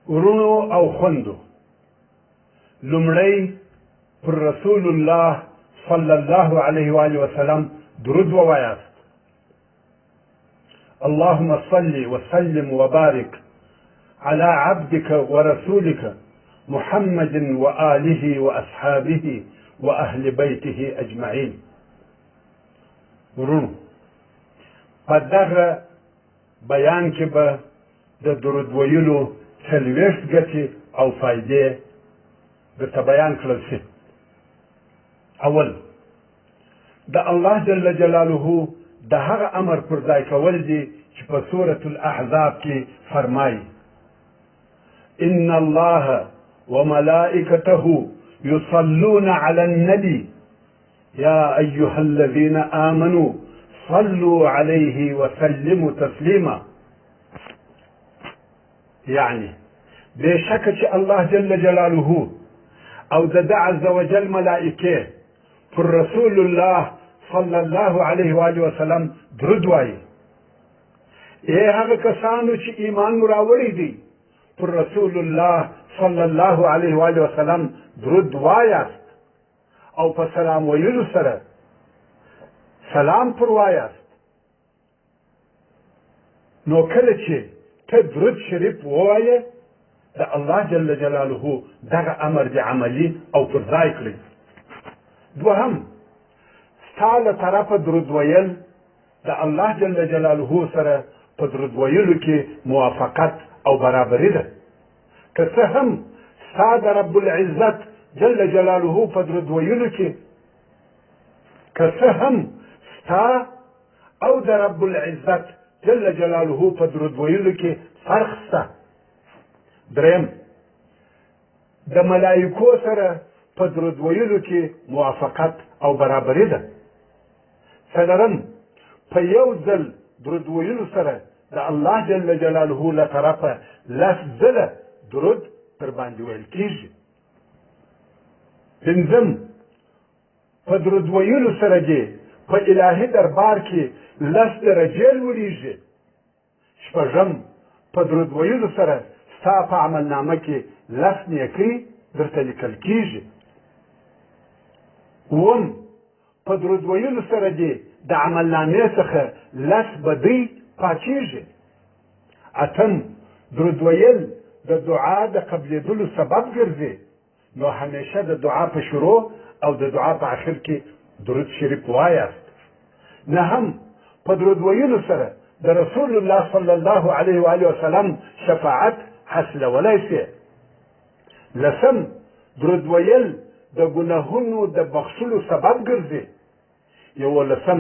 ورونو او خوندو لمړی پر رسول الله صلی الله علیه و آله وسلم درود ووایاست. اللهم صل وسلم وبارك على عبدك ورسولك محمد وآله وأصحابه وأهل بيته أجمعين. ورونو په دغه بیان کې به د درود ویلو څلوېښت ګټې او فایدې درته بیان کړل شي. اول د الله جل جلاله د هغه امر پر ځای کول دي چې په سورة الاحزاب کې فرمایي ان الله وملائكته يصلون على النبي يا أيها الذين آمنوا صلوا عليه وسلموا تسليما. يعني بشك الله جل جلاله او د عز وجل ملائكه پر رسول الله صلى الله عليه وآله وسلم درود وایي. هغه کسانو چې ایمان راوړی دي پر رسول الله صلى الله عليه وآله وسلم درود وایاست او په سلام ویلو سره سلام پر وایاست. نو کله چې ته درود شریف ووایې د الله جل جلاله دغه امر د عملي او پر ځای کړي. دوهم ستا له طرفه درود ویل د الله جل جلاله سره په درود ویلو کې موافقت او برابري ده. که څه هم ستا د رب العزت جل جلاله په درود ویلو کې که څه هم ستا او د رب العزت جل جلاله په درود ویلو کې فرق شته. دریم د ملائکو سره په درود ویلو کې موافقت او برابري ده. څلورم په یو ځل درود ویلو سره د الله جل جلاله له طرفه لس ځله درود پر باندې ویل کیږي. پنځم په درود ویلو سره دې په الهي دربار کې لس درجې لوړیږي. شپږم په درود ویلو سره ستا په عملنامه کې لس نیکۍ درته لیکل کیږي. اووم په درود ویلو سره دې د عملنامې څخه لس بدۍ پاکیږي. اتم درود ویل د دعا د قبلېدلو سبب ګرځي. نو همیشه د دعا په شروع او د دعا په آخر کې درود شریف وایاست. نهم په درود ویلو سره د رسول الله صلی الله علیه و آله وسلم شفاعت حاصلولی شي. لسم درود ویل د ګناهونو د بخښلو سبب ګرځي. یولسم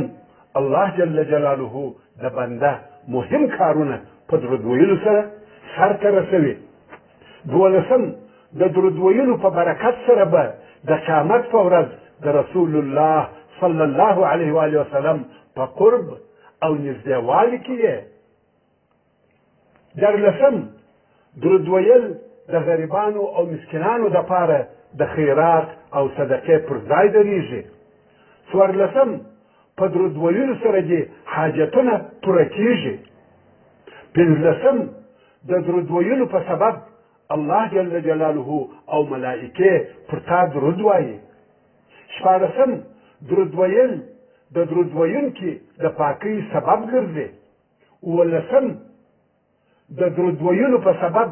الله جل جلاله د بنده مهم کارونه په درود ویلو سره سرته رسوي. دولسم د درود ویلو په برکت سره به د قیامت په ورځ د رسول الله صلی الله علیه و آله وسلم په قرب او نږدېوالي کې یې. دیارلسم درود ویل د غریبانو او مسکینانو دپاره د خیرات او صدقې پر ځای درېږي. څوارلسم په درود ویلو سره دې حاجتونه پوره کیږي. پنځلسم د درود ویلو په سبب الله جل جلاله او ملائکه پر تا درود وایي. شپاړسم درود ویل د درود ویونکي د پاکۍ سبب ګرځي. اوولسم د درود ویلو په سبب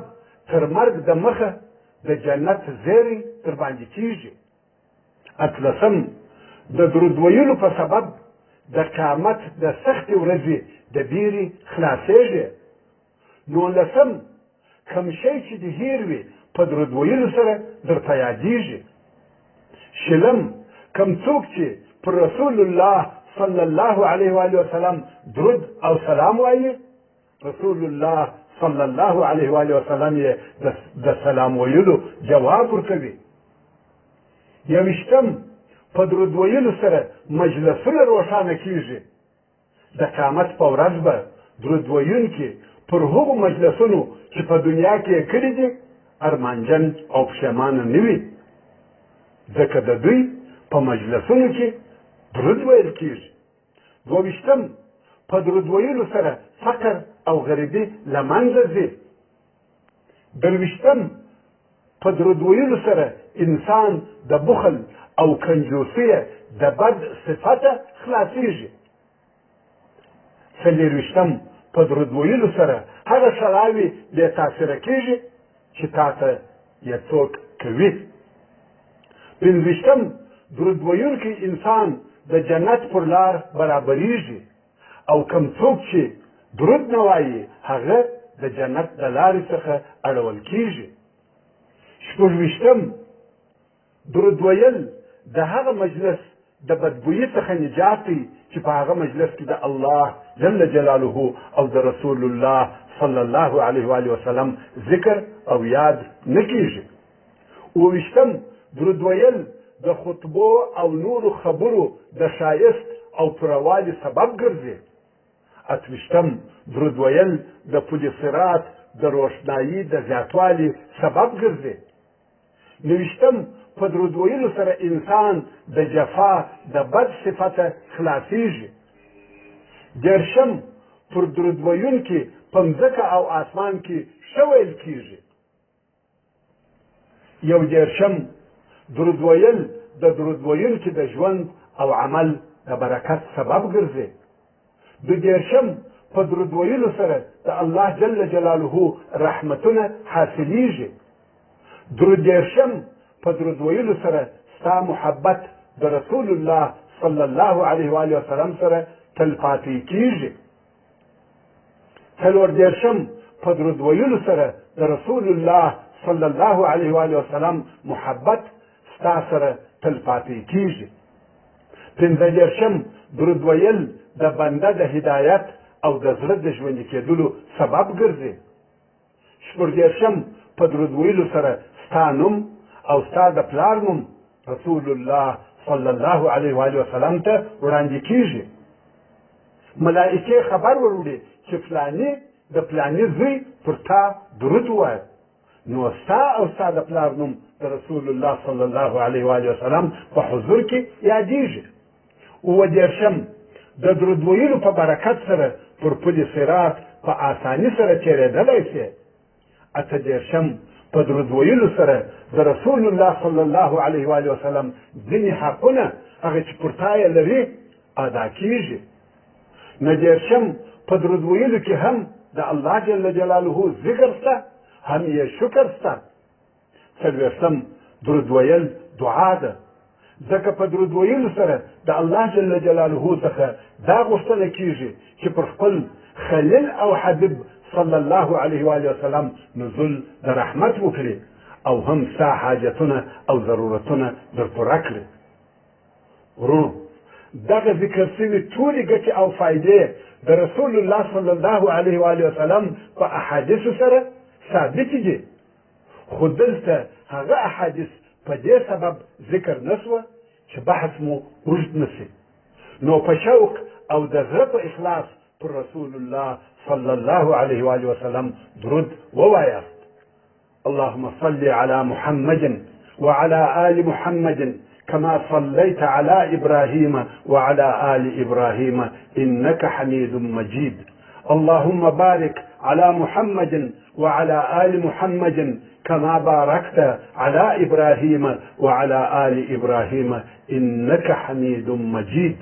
تر مرګ د مخه د جنت زیری تر باندې کیږي. اتلسم د درود ویلو په سبب د قیامت د سختې ورځې د بیرې خلاصېږي. نولسم کوم شی چې د هیر وي په درود ویلو سره درته یادېږي. شلم کوم څوک چې پر رسول الله صلی الله علیه و آله وسلم درود او سلام وایي رسول الله صلی الله علیه و آله وسلم یې د سلام ویلو جواب ورکوي. یویشتم په درود ویلو سره مجلسونه روښانه کیږي. د قیامت په ورځ به درود ویونکي پر هغو مجلسونو چې په دنیا کې یې کړي دي ارمانجن او پښیمانه نه وي. ځکه د دوی په مجلسونو کې درود ویل کیږي. دویشتم په درود ویلو سره فقر او غریبي له منځه ځي. درویشتم په درود ویلو سره انسان د بخل او کنجوسۍ د بد صفته خلاصیږي. څلېرویشتم په درود ویلو سره هغه سړاوي بې تاثیره کېږي چې تا ته یې څوک کوي. پنځویشتم درود ویونکی انسان د جنت پر لار برابریږي او کم څوک چې درود نه وایي هغه د جنت د لارې څخه اړول کېږي. شپږویشتم درود ویل د هغه مجلس د بدبویي څخه نجات دی چې په هغه مجلس کې د الله جل جلاله او د رسول الله صلی الله علیه و آله وسلم ذکر او یاد نه کېږي. اوویشتم درود ویل د خطبو او نورو خبرو د ښایست او پوروالي سبب ګرځي. اتویشتم درود ویل د پل صراط د روښنایي د زیاتوالي سبب ګرځي. نویشتم په درود ویلو سره انسان د جفا د بد صفته خلاصیږي. دېرشم پر درود ویونکي په مځکه او اسمان کې ښه ویل کېږي. یو دېرشم درود ویل د درود ویونکي د ژوند او عمل د برکت سبب ګرځي. د دېرشم په درود ویلو سره د الله جل جلاله رحمتونه حاصلیږي. درود دېرشم په درود ویلو سره ستا محبت د رسول الله صلی الله علیه و آله وسلم سره تل پاتې کېږي. څلور دېرشم په درود ویلو سره د رسول الله صلی الله علیه و آله وسلم محبت ستا سره تل پاتې کېږي. پنځه دېرشم درود ویل د بنده د هدایت او د زړه د ژوندي کېدلو سبب ګرځي. شپږ دېرشم په درود ویلو سره ستا نوم او ستا د پلار نوم رسول الله صلی الله علیه و آله وسلم ته وړاندې کېږي. ملائکې خبر وروړي چې فلاني د فلاني زوی پر تا درود ووایه، نو ستا او ستا د پلار نوم د رسول الله صلی الله علیه و آله وسلم په حضور کې یادېږي. اووه دېرشم د درود ویلو په برکت سره پر پل صراط په اساني سره تېرېدلی سي. اته دېرشم په درود ویلو سره د رسول الله صلی الله علیه و آله وسلم ځینې حقونه هغه چې پر تا یې لري ادا کېږي. نه دېرشم په درود ویلو کې هم د الله جل جلاله ذکر شته، هم یې شکر شته. څلوېښتم درود ویل دعا ده، ځکه په درود ویلو سره د الله جل جلاله څخه دا غوښتنه کېږي چې پر خپل خلیل او حبیب صلی الله علیه و آله وسلم نزول د رحمت وکړي او هم ستا حاجتونه او ضرورتونه در پوره کړي. ورونو، دغه ذکر شوي ټولې ګټې او فایدې د رسول الله صلی الله علیه و آله وسلم په احادیثو سره ثابتې دي، خو دلته هغه احادیث په دې سبب ذکر نه سوه چې بحث مو اوږد نه سي. نو په شوق او د زړه په اخلاص پر رسول الله صلی الله علیه و آله وسلم درود ووایاست. اللهم صل على محمد وعلى آل محمد كما صليت على إبراهيم وعلى آل إبراهيم إنك حميد مجيد. اللهم بارك على محمد وعلى آل محمد كما باركت على إبراهيم وعلى آل إبراهيم إنك حميد مجيد.